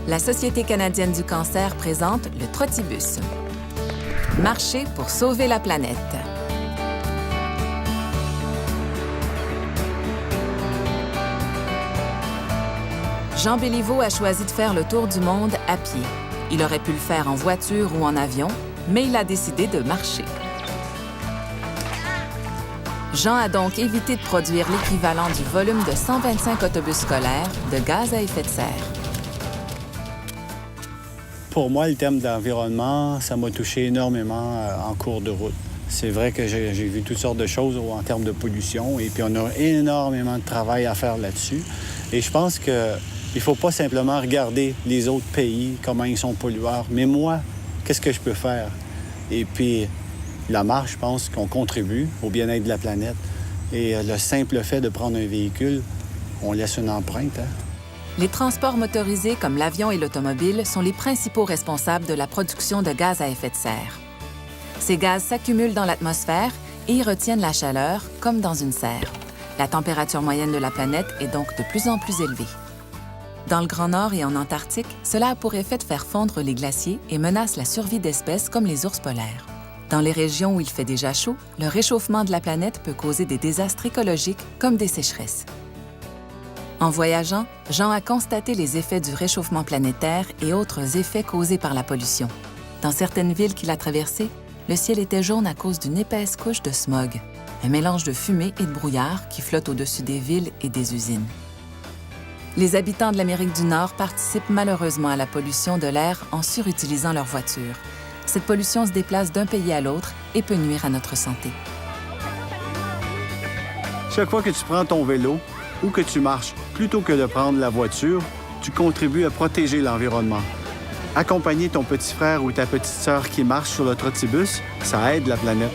La Société canadienne du cancer présente le Trottibus. Marcher pour sauver la planète. Jean Béliveau a choisi de faire le tour du monde à pied. Il aurait pu le faire en voiture ou en avion, mais il a décidé de marcher. Jean a donc évité de produire l'équivalent du volume de 125 autobus scolaires de gaz à effet de serre. Pour moi, le thème d'environnement, ça m'a touché énormément en cours de route. C'est vrai que j'ai vu toutes sortes de choses en termes de pollution et puis on a énormément de travail à faire là-dessus. Et je pense qu'il ne faut pas simplement regarder les autres pays, comment ils sont pollueurs, mais moi, qu'est-ce que je peux faire? Et puis, la marche, je pense qu'on contribue au bien-être de la planète. Et le simple fait de prendre un véhicule, on laisse une empreinte. Hein? Les transports motorisés comme l'avion et l'automobile sont les principaux responsables de la production de gaz à effet de serre. Ces gaz s'accumulent dans l'atmosphère et y retiennent la chaleur, comme dans une serre. La température moyenne de la planète est donc de plus en plus élevée. Dans le Grand Nord et en Antarctique, cela a pour effet de faire fondre les glaciers et menace la survie d'espèces comme les ours polaires. Dans les régions où il fait déjà chaud, le réchauffement de la planète peut causer des désastres écologiques comme des sécheresses. En voyageant, Jean a constaté les effets du réchauffement planétaire et autres effets causés par la pollution. Dans certaines villes qu'il a traversées, le ciel était jaune à cause d'une épaisse couche de smog, un mélange de fumée et de brouillard qui flotte au-dessus des villes et des usines. Les habitants de l'Amérique du Nord participent malheureusement à la pollution de l'air en surutilisant leurs voitures. Cette pollution se déplace d'un pays à l'autre et peut nuire à notre santé. Chaque fois que tu prends ton vélo ou que tu marches, plutôt que de prendre la voiture, tu contribues à protéger l'environnement. Accompagner ton petit frère ou ta petite sœur qui marche sur le Trottibus, ça aide la planète.